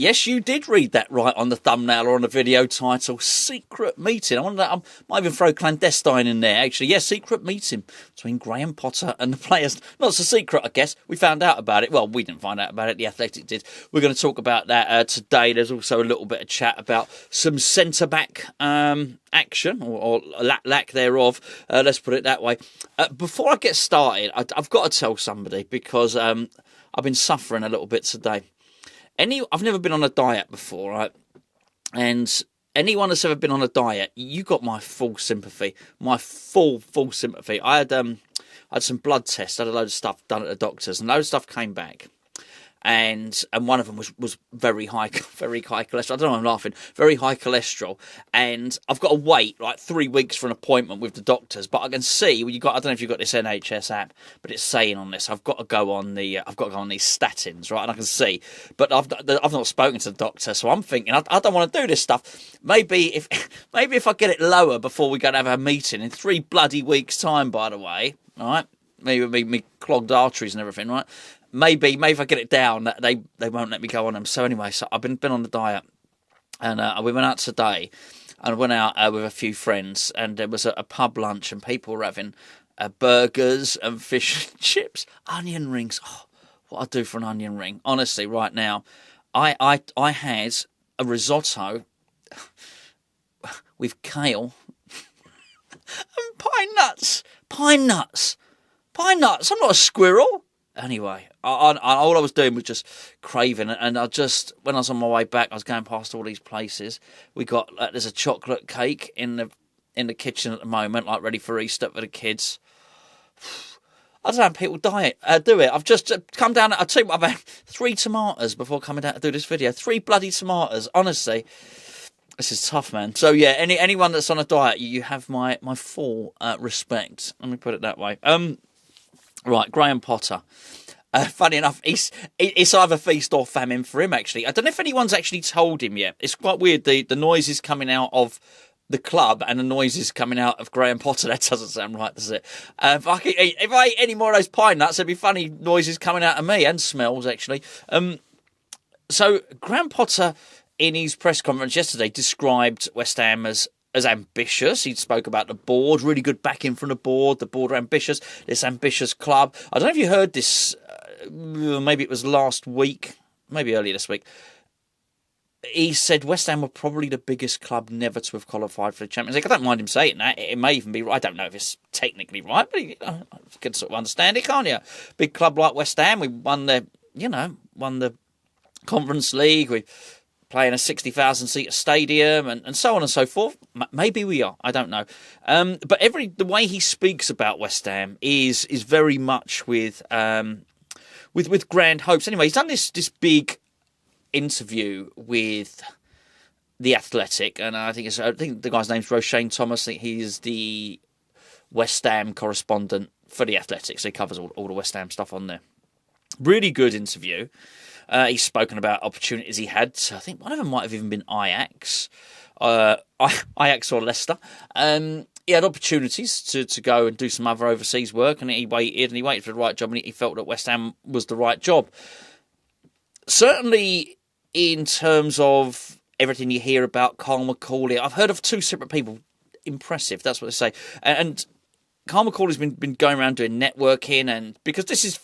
Yes, you did read that right on the thumbnail or on the video title. Secret meeting. I might even throw clandestine in there, actually. Yes, secret meeting between Graham Potter and the players. Not so secret, I guess. We found out about it. Well, we didn't find out about it. The Athletic did. We're going to talk about that today. There's also a little bit of chat about some centre-back action, or lack thereof. Let's put it that way. Before I get started, I've got to tell somebody, because I've been suffering a little bit today. I've never been on a diet before, right? And anyone that's ever been on a diet, you got my full sympathy. My full sympathy. I had some blood tests. I had a load of stuff done at the doctor's, and a load of stuff came back. And one of them was very high cholesterol. I don't know why I'm laughing. Very high cholesterol. And I've got to wait like 3 weeks for an appointment with the doctors. But I can see, I don't know if you've got this NHS app, but it's saying on this, I've got to go on these statins, right? And I can see. But I've not spoken to the doctor, so I'm thinking I don't want to do this stuff. Maybe if I get it lower before we go to have a meeting in 3 bloody weeks' time, by the way, all right? Maybe me clogged arteries and everything, right? Maybe if I get it down, they won't let me go on them. So anyway, I've been on the diet, and we went out today, and I went out with a few friends, and there was a pub lunch, and people were having burgers and fish and chips, onion rings. Oh, what I'd do for an onion ring, honestly, right now. I had a risotto with kale and pine nuts. I'm not a squirrel. Anyway, all I was doing was just craving it, and when I was on my way back, I was going past all these places. We got there's a chocolate cake in the kitchen at the moment, like ready for Easter for the kids. I don't know how people do it. I've just come down. I tell you what, I've had 3 tomatoes before coming down to do this video. 3 bloody tomatoes, honestly. This is tough, man. So yeah, anyone that's on a diet, you have my full respect. Let me put it that way. Right, Graham Potter. Funny enough, it's either feast or famine for him, actually. I don't know if anyone's actually told him yet. It's quite weird, the noises coming out of the club and the noises coming out of Graham Potter. That doesn't sound right, does it? If I ate any more of those pine nuts, there'd be funny noises coming out of me, and smells, actually. So, Graham Potter, in his press conference yesterday, described West Ham as ambitious. He spoke about the board, really good backing from the board. The board are ambitious, this ambitious club. I don't know if you heard this, maybe it was last week, maybe earlier this week. He said West Ham were probably the biggest club never to have qualified for the Champions League. I don't mind him saying that. It may even be right. I don't know if it's technically right, but you can sort of understand it, can't you? Big club like West Ham, we won the Conference League, we playing a 60,000-seater stadium, and so on and so forth. Maybe we are. I don't know. But the way he speaks about West Ham is very much with grand hopes. Anyway, he's done this big interview with the Athletic, and I think the guy's name's Roshane Thomas. I think he's the West Ham correspondent for the Athletic, so he covers all the West Ham stuff on there. Really good interview. He's spoken about opportunities he had. So I think one of them might have even been Ajax or Leicester. He had opportunities to go and do some other overseas work, and he waited for the right job, and he felt that West Ham was the right job. Certainly, in terms of everything you hear about Carl McCauley, I've heard of 2 separate people. Impressive, that's what they say. And Carl McCauley's been going around doing networking, and because this is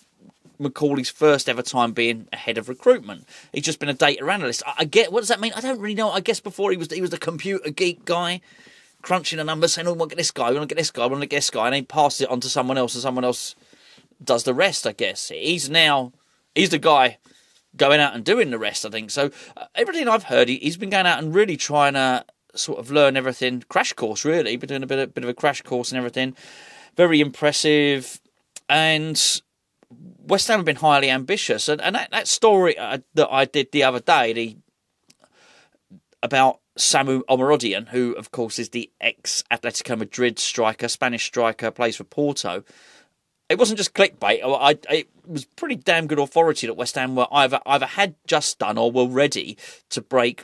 McCauley's first ever time being a head of recruitment. He's just been a data analyst. I get, what does that mean? I don't really know. I guess before he was the computer geek guy, crunching the numbers, saying, "Oh, we want to get this guy, we want to get this guy, we want to get this guy," and he passes it on to someone else, and someone else does the rest. I guess he's the guy going out and doing the rest. I think so. Everything I've heard, he's been going out and really trying to sort of learn everything. Crash course, really. Been doing a bit of a crash course and everything. Very impressive. And West Ham have been highly ambitious, and that story that I did the other day, about Samu Omorodion, who of course is the ex-Atletico Madrid striker, Spanish striker, plays for Porto. It wasn't just clickbait. It was pretty damn good authority that West Ham were either had just done or were ready to break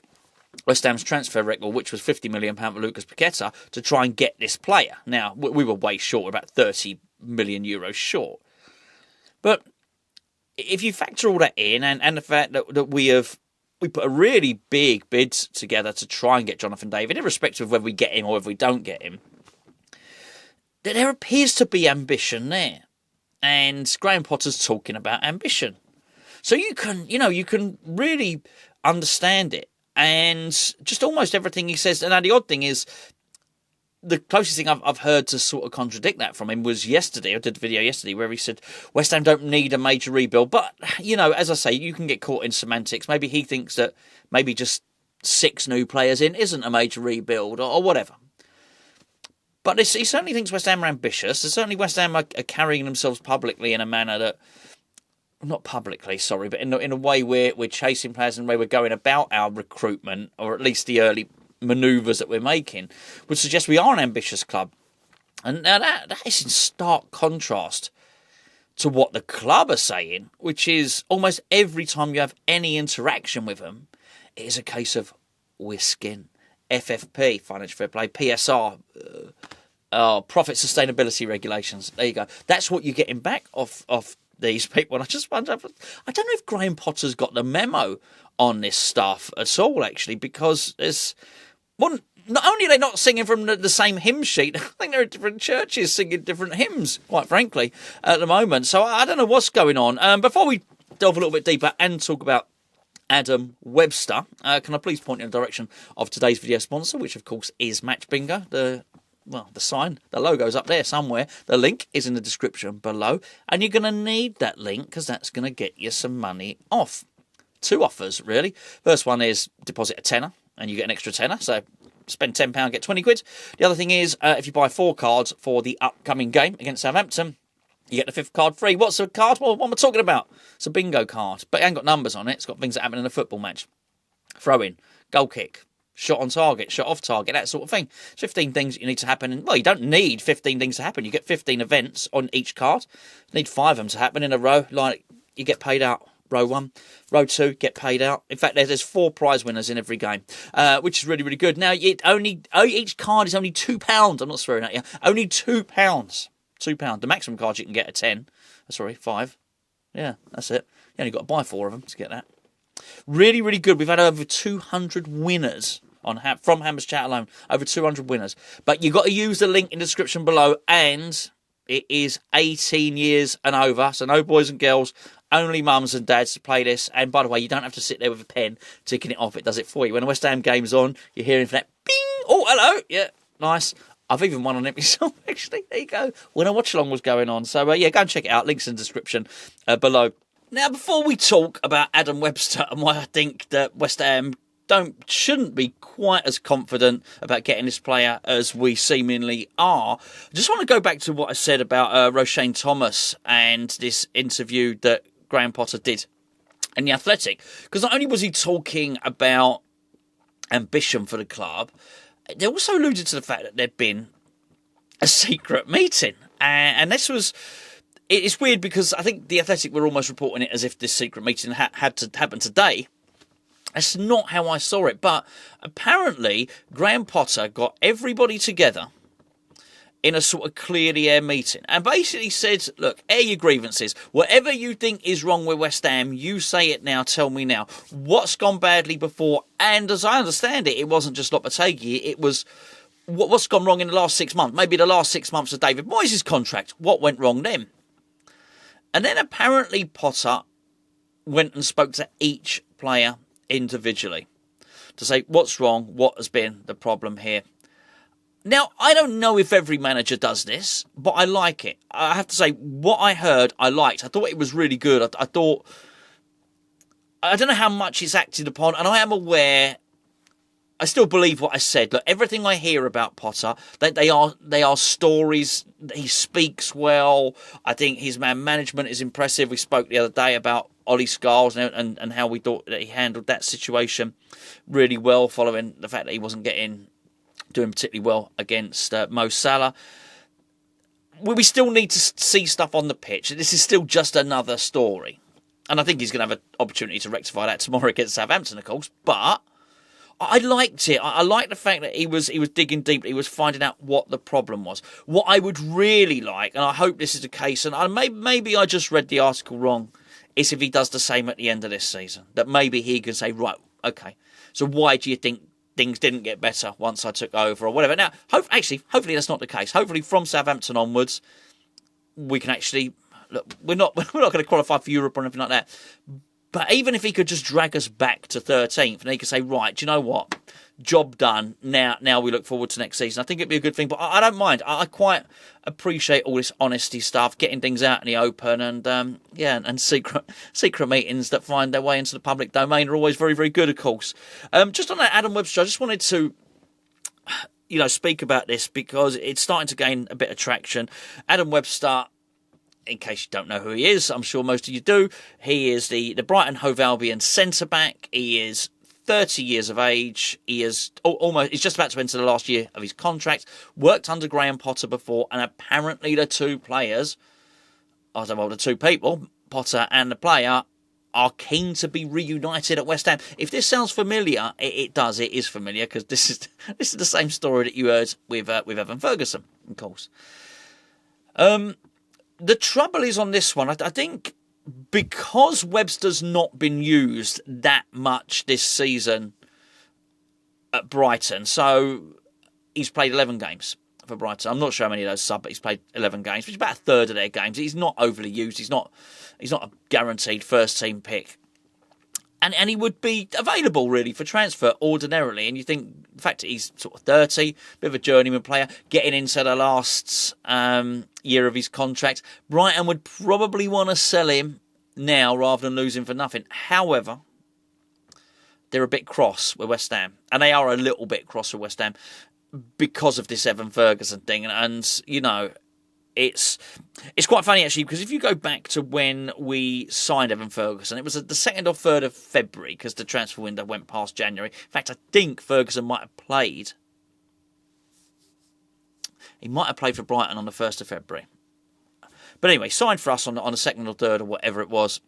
West Ham's transfer record, which was £50 million for Lucas Paqueta, to try and get this player. Now, we were way short, about €30 million short. But if you factor all that in, and the fact that we have we put a really big bid together to try and get Jonathan David, irrespective of whether we get him or whether we don't get him. There appears to be ambition there. And Graham Potter's talking about ambition. So you can really understand it. And just almost everything he says. And now the odd thing is, the closest thing I've heard to sort of contradict that from him was yesterday. I did a video yesterday where he said West Ham don't need a major rebuild. But, as I say, you can get caught in semantics. Maybe he thinks that maybe just 6 new players in isn't a major rebuild or whatever. But he certainly thinks West Ham are ambitious. Certainly West Ham are carrying themselves publicly in a manner that, not publicly, sorry, but in a way we're chasing players and the way we're going about our recruitment, or at least the early manoeuvres that we're making, would suggest we are an ambitious club. And now that is in stark contrast to what the club are saying, which is almost every time you have any interaction with them, it is a case of we're skint. FFP, Financial Fair Play, PSR, Profit Sustainability Regulations. There you go. That's what you're getting back off these people. And I just wonder, I don't know if Graham Potter's got the memo on this stuff at all, actually, because there's one. Not only are they not singing from the same hymn sheet, I think they're in different churches singing different hymns, quite frankly, at the moment. So I don't know what's going on. Before we delve a little bit deeper and talk about Adam Webster, can I please point in the direction of today's video sponsor, which of course is Match Bingo. The sign, the logo's up there somewhere. The link is in the description below, and you're going to need that link because that's going to get you some money off. 2 offers, really. First one is deposit a tenner, and you get an extra tenner, so spend £10, get 20 quid. The other thing is, if you buy 4 cards for the upcoming game against Southampton, you get the 5th card free. What's the card? Well, what am I talking about? It's a bingo card, but it ain't got numbers on it. It's got things that happen in a football match. Throw-in, goal kick, shot on target, shot off target, that sort of thing. It's 15 things you need to happen. Well, you don't need 15 things to happen. You get 15 events on each card. You need 5 of them to happen in a row. Like, you get paid out. Row 1, row 2, get paid out. In fact, there's 4 prize winners in every game, which is really, really good. Now, each card is only £2. I'm not swearing at you. Only £2. £2. The maximum card you can get are 10. Sorry, 5. Yeah, that's it. You only got to buy 4 of them to get that. Really, really good. We've had over 200 winners from Hammers Chat alone. Over 200 winners. But you've got to use the link in the description below, and it is 18 years and over. So no boys and girls, only mums and dads to play this. And by the way, you don't have to sit there with a pen ticking it off. It does it for you. When the West Ham game's on, you're hearing for that bing. Oh, hello. Yeah, nice. I've even won on it myself, actually. There you go. When a watch along was going on. So, go and check it out. Links in the description below. Now, before we talk about Adam Webster and why I think that West Ham shouldn't be quite as confident about getting this player as we seemingly are, I just want to go back to what I said about Roshane Thomas and this interview that Graham Potter did in The Athletic. Because not only was he talking about ambition for the club, they also alluded to the fact that there'd been a secret meeting. And this was... It's weird because I think The Athletic were almost reporting it as if this secret meeting had to happen today. That's not how I saw it. But apparently, Graham Potter got everybody together in a sort of clear the air meeting and basically said, look, air your grievances. Whatever you think is wrong with West Ham, you say it now, tell me now. What's gone badly before? And as I understand it, it wasn't just Lopetegui, it was what's gone wrong in the last 6 months. Maybe the last 6 months of David Moyes' contract. What went wrong then? And then apparently Potter went and spoke to each player individually to say what's wrong, what has been the problem here. Now, I don't know if every manager does this, but I like it. I have to say, what I heard, I liked. I thought it was really good. I thought... I don't know how much it's acted upon, and I am aware... I still believe what I said. Look, everything I hear about Potter, they are stories. He speaks well. I think his man management is impressive. We spoke the other day about Ollie Scholes and how we thought that he handled that situation really well, following the fact that he wasn't doing particularly well against Mo Salah. We still need to see stuff on the pitch. This is still just another story. And I think he's going to have an opportunity to rectify that tomorrow against Southampton, of course. But I liked it. I liked the fact that he was digging deep. He was finding out what the problem was. What I would really like, and I hope this is the case, and maybe I just read the article wrong, is if he does the same at the end of this season. That maybe he can say, right, Okay. So why do you think things didn't get better once I took over or whatever? Now, hopefully that's not the case. Hopefully from Southampton onwards, we can actually... Look, we're not going to qualify for Europe or anything like that. But even if he could just drag us back to 13th and he could say, right, do you know what? Job done. Now we look forward to next season. I think it'd be a good thing. But I don't mind. I quite appreciate all this honesty stuff, getting things out in the open, and secret meetings that find their way into the public domain are always very, very good, of course. Just on that Adam Webster, I just wanted to speak about this because it's starting to gain a bit of traction. Adam Webster, in case you don't know who he is, I'm sure most of you do. He is the Brighton Hove Albion centre-back. He is 30 years of age. He's just about to enter the last year of his contract. Worked under Graham Potter before, and apparently the two people, Potter and the player, are keen to be reunited at West Ham. If this sounds familiar, it does. It is familiar because this is the same story that you heard with Evan Ferguson, of course. The trouble is on this one, I think, because Webster's not been used that much this season at Brighton, so he's played 11 games for Brighton. I'm not sure how many of those but he's played 11 games, which is about a third of their games. He's not overly used. He's not a guaranteed first team pick. And he would be available, really, for transfer ordinarily. And you think the fact that he's sort of 30, bit of a journeyman player, getting into the last year of his contract, Brighton would probably want to sell him now rather than lose him for nothing. However, they're a bit cross with West Ham. And they are a little bit cross with West Ham because of this Evan Ferguson thing. And it's quite funny, actually, because if you go back to when we signed Evan Ferguson, it was the 2nd or 3rd of February because the transfer window went past January. In fact, I think Ferguson might have played. He might have played for Brighton on the 1st of February. But anyway, signed for us on the 2nd or 3rd or whatever it was.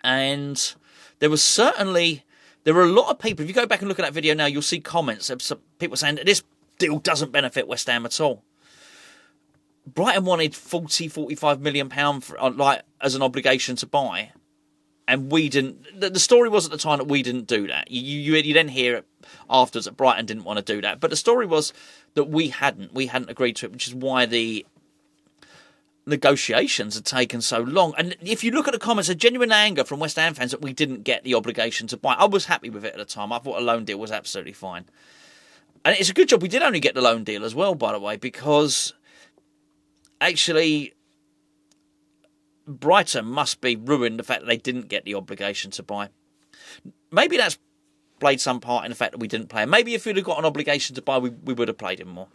And there were a lot of people. If you go back and look at that video now, you'll see comments of some people saying that this deal doesn't benefit West Ham at all. Brighton wanted £45 million as an obligation to buy, and we didn't. The story was at the time that we didn't do that. You then hear it afterwards that Brighton didn't want to do that, but the story was that we hadn't agreed to it, which is why the negotiations had taken so long. And if you look at the comments, a genuine anger from West Ham fans that we didn't get the obligation to buy. I was happy with it at the time. I thought a loan deal was absolutely fine, and it's a good job we did only get the loan deal as well, by the way, because actually, Brighton must be ruined the fact that they didn't get the obligation to buy. Maybe that's played some part in the fact that we didn't play him. Maybe if we'd have got an obligation to buy, we would have played him more.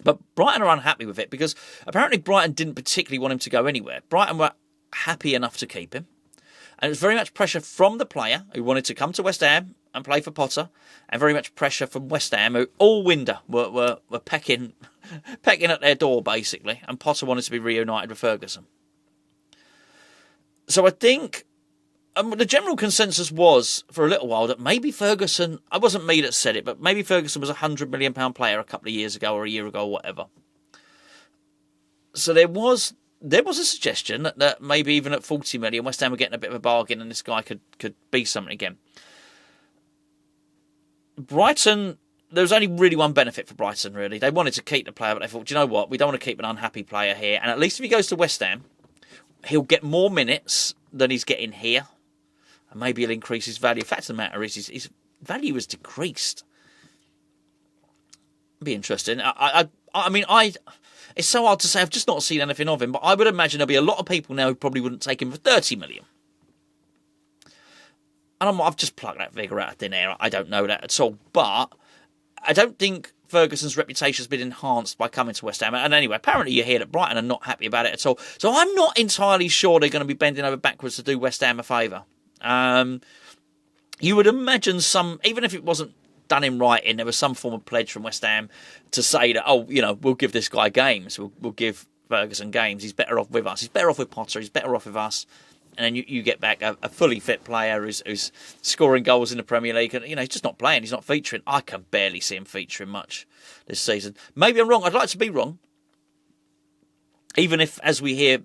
But Brighton are unhappy with it because apparently Brighton didn't particularly want him to go anywhere. Brighton were happy enough to keep him. And it was very much pressure from the player who wanted to come to West Ham and play for Potter, and very much pressure from West Ham who all winter were pecking at their door, basically, and Potter wanted to be reunited with Ferguson. So I think the general consensus was, for a little while, that maybe Ferguson, it wasn't me that said it, but maybe Ferguson was a £100 million player a couple of years ago or a year ago or whatever. So there was a suggestion that maybe even at 40 million, West Ham were getting a bit of a bargain and this guy could be something again. Brighton, there was only really one benefit for Brighton, really. They wanted to keep the player, but they thought, do you know what? We don't want to keep an unhappy player here. And at least if he goes to West Ham, he'll get more minutes than he's getting here. And maybe he'll increase his value. The fact of the matter is, his value has decreased. It'd be interesting. I mean, it's so hard to say. I've just not seen anything of him. But I would imagine there'll be a lot of people now who probably wouldn't take him for 30 million. And I've just plucked that figure out of thin air. I don't know that at all. But I don't think Ferguson's reputation has been enhanced by coming to West Ham. And anyway, apparently you hear that Brighton are not happy about it at all. So I'm not entirely sure they're going to be bending over backwards to do West Ham a favour. You would imagine even if it wasn't done in writing, there was some form of pledge from West Ham to say that, we'll give this guy games. We'll give Ferguson games. He's better off with us. He's better off with Potter. He's better off with us. And then you get back a fully fit player who's scoring goals in the Premier League. And, he's just not playing. He's not featuring. I can barely see him featuring much this season. Maybe I'm wrong. I'd like to be wrong. Even if, as we hear,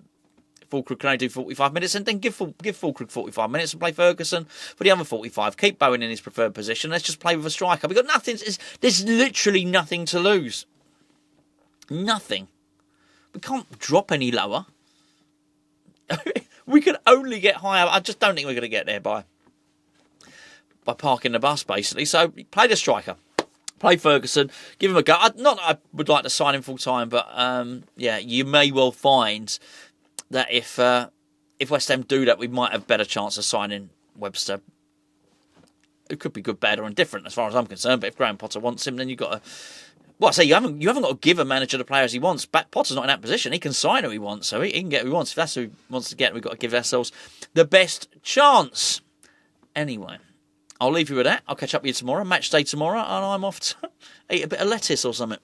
Fulkrug can only do 45 minutes, and then give Fulkrug 45 minutes and play Ferguson for the other 45. Keep Bowen in his preferred position. Let's just play with a striker. We've got nothing. There's literally nothing to lose. Nothing. We can't drop any lower. We can only get higher. I just don't think we're going to get there by parking the bus, basically. So play the striker. Play Ferguson. Give him a go. Not that I would like to sign him full time, but yeah, you may well find that if West Ham do that, we might have a better chance of signing Webster. It could be good, bad, or indifferent as far as I'm concerned. But if Graham Potter wants him, then you've got to. Well, I say you haven't got to give a manager the players he wants. Potter's not in that position. He can sign who he wants, so he can get who he wants. If that's who he wants to get, we've got to give ourselves the best chance. Anyway, I'll leave you with that. I'll catch up with you tomorrow. Match day tomorrow, and I'm off to eat a bit of lettuce or something.